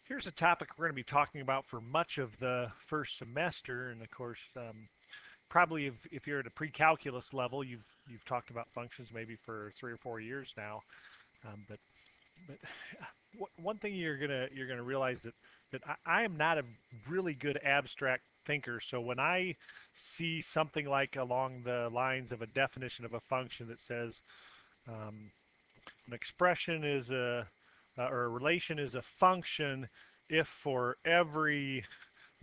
Here's a topic we're going to be talking about for much of the first semester, and of course, probably if you're at a pre-calculus level, you've talked about functions maybe for 3 or 4 years now. But one thing you're gonna realize that I am not a really good abstract thinker. So when I see something like along the lines of a definition of a function that says um, an expression is or a relation is a function if for every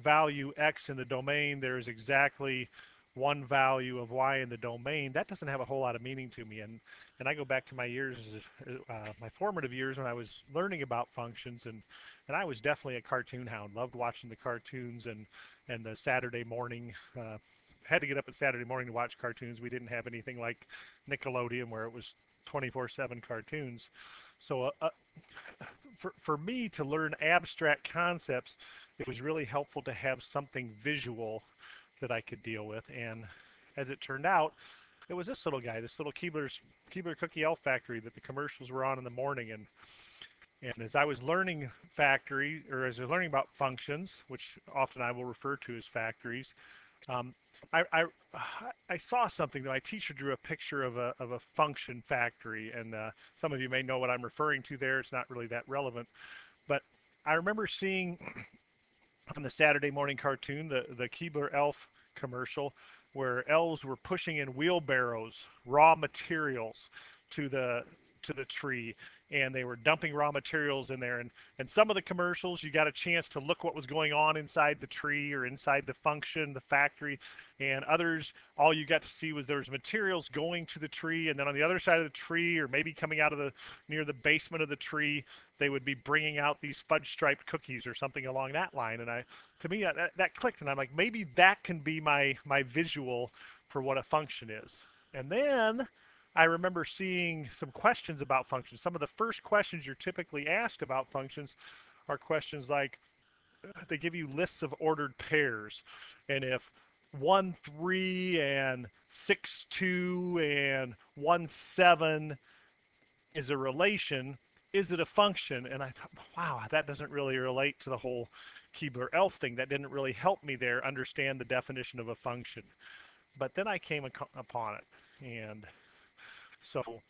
value x in the domain there is exactly one value of y in the domain, that doesn't have a whole lot of meaning to me. And I go back to my years, my formative years when I was learning about functions, and I was definitely a cartoon hound. Loved watching the cartoons and the Saturday morning. Had to get up at Saturday morning to watch cartoons. We didn't have anything like Nickelodeon where it was 24/7 cartoons. So for me to learn abstract concepts, it was really helpful to have something visual that I could deal with. And as it turned out, it was this little guy, this little Keebler Cookie Elf Factory that the commercials were on in the morning. And as I was learning factory, or as I was learning about functions, which often I will refer to as factories, um, I, I I saw something that my teacher drew a picture of a function factory, and some of you may know what I'm referring to there. It's not really that relevant, but I remember seeing on the Saturday morning cartoon the Keebler Elf commercial where elves were pushing in wheelbarrows raw materials to the tree, and they were dumping raw materials in there. And some of the commercials you got a chance to look what was going on inside the tree or inside the function, the factory, and others all you got to see was there was materials going to the tree, and then on the other side of the tree or maybe coming out of the near the basement of the tree they would be bringing out these fudge striped cookies or something along that line. And to me that clicked, and I'm like, maybe that can be my visual for what a function is. And then I remember seeing some questions about functions. Some of the first questions you're typically asked about functions are questions like, they give you lists of ordered pairs, and if 1 3 and 6 2 and 1 7 is a relation, is it a function? And I thought, wow, that doesn't really relate to the whole Keebler Elf thing. That didn't really help me there understand the definition of a function. But then I came upon it. And so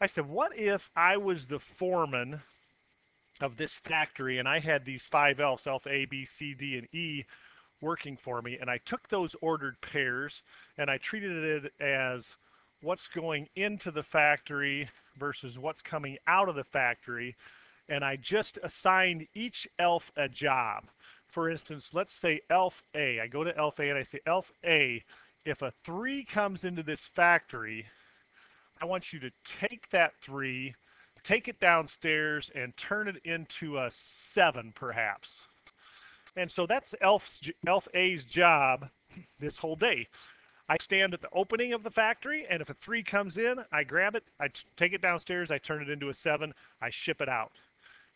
I said, what if I was the foreman of this factory and I had these five elves, elf A, B, C, D, and E, working for me, and I took those ordered pairs and I treated it as what's going into the factory versus what's coming out of the factory, and I just assigned each elf a job. For instance, let's say elf A. I go to elf A and I say, elf A, if a 3 comes into this factory, I want you to take that 3, take it downstairs, and turn it into a 7, perhaps. And so that's Elf A's job this whole day. I stand at the opening of the factory, and if a 3 comes in, I grab it, take it downstairs, I turn it into a 7, I ship it out.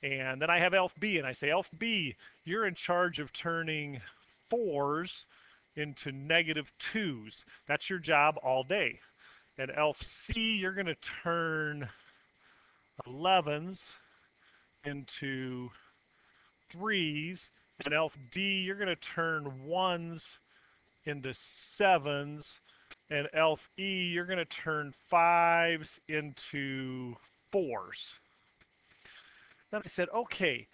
And then I have Elf B, and I say, Elf B, you're in charge of turning 4s into -2s. That's your job all day. And Elf C, you're going to turn 11s into 3s. And Elf D, you're going to turn 1s into 7s. And Elf E, you're going to turn 5s into 4s. Then I said, okay,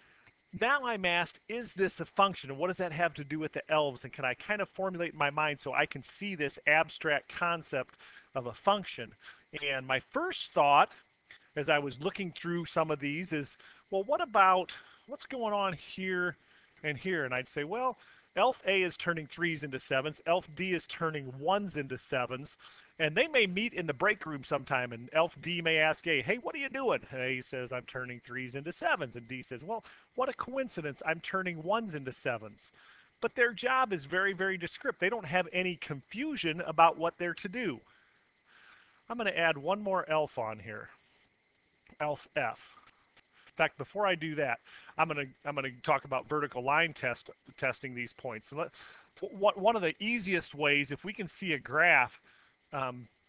now I'm asked, is this a function? And what does that have to do with the elves? And can I kind of formulate in my mind so I can see this abstract concept of a function? And my first thought, as I was looking through some of these, is, well, what about what's going on here and here? And I'd say, well, Elf A is turning 3s into 7s. Elf D is turning 1s into 7s. And they may meet in the break room sometime, and Elf D may ask A, hey, what are you doing? And A says, I'm turning 3s into 7s. And D says, well, what a coincidence. I'm turning 1s into 7s. But their job is very, very descriptive. They don't have any confusion about what they're to do. I'm going to add one more elf on here, elf F. In fact, before I do that, I'm going to talk about vertical line testing these points. And one of the easiest ways, if we can see a graph,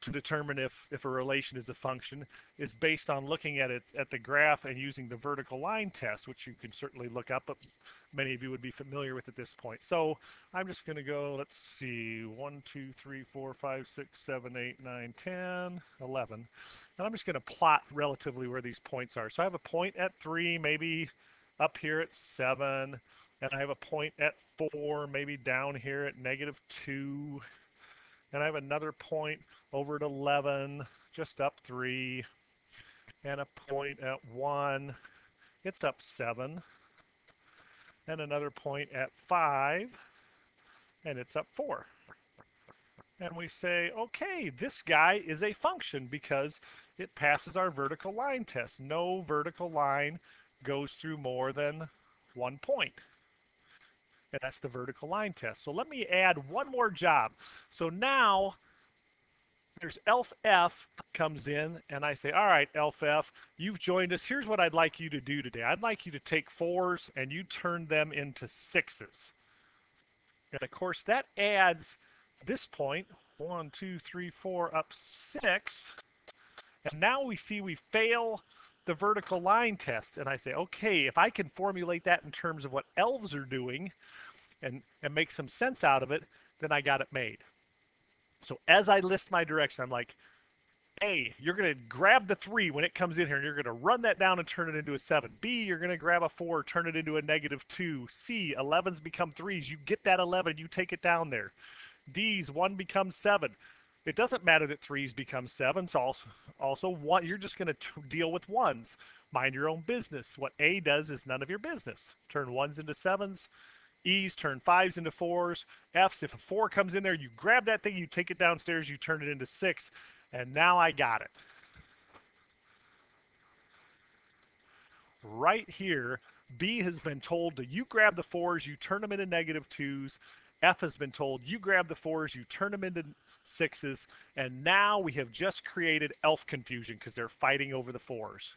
to determine if a relation is a function is based on looking at it at the graph and using the vertical line test, which you can certainly look up, but many of you would be familiar with at this point. So I'm just going to go, let's see, 1, 2, 3, 4, 5, 6, 7, 8, 9, 10, 11. And I'm just going to plot relatively where these points are. So I have a point at 3, maybe up here at 7, and I have a point at 4, maybe down here at -2, and I have another point over at 11, just up 3, and a point at 1, it's up 7, and another point at 5, and it's up 4. And we say, okay, this guy is a function because it passes our vertical line test. No vertical line goes through more than 1 point. And that's the vertical line test. So let me add one more job. So now there's elf f comes in, and I say, all right, elf f, you've joined us. Here's what I'd like you to do today. I'd like you to take 4s and you turn them into 6s. And of course that adds this point, 1, 2, 3, 4, up 6. And now we see we fail the vertical line test. And I say, okay, if I can formulate that in terms of what elves are doing and make some sense out of it, then I got it made. So as I list my direction, I'm like, A, you're going to grab the 3 when it comes in here, and you're going to run that down and turn it into a 7. B, you're going to grab a 4, turn it into a -2. C, 11s become 3s. You get that 11, you take it down there. D's, 1 becomes 7. It doesn't matter that 3s become 7s. Also, one, you're just going to deal with 1s. Mind your own business. What A does is none of your business. Turn 1s into 7s. E's turn 5s into 4s. F's, if a 4 comes in there, you grab that thing, you take it downstairs, you turn it into 6. And now I got it. Right here, B has been told to you grab the 4s, you turn them into -2s. F has been told you grab the 4s, you turn them into 6s. And now we have just created elf confusion because they're fighting over the 4s.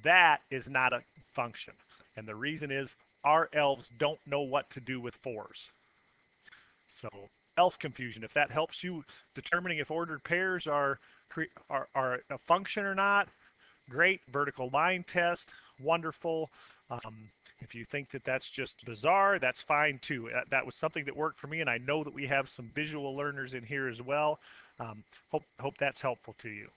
That is not a function. And the reason is our elves don't know what to do with 4s. So elf confusion, if that helps you determining if ordered pairs are a function or not, great. Vertical line test, wonderful. If you think that that's just bizarre, that's fine too. That was something that worked for me, and I know that we have some visual learners in here as well. Hope that's helpful to you.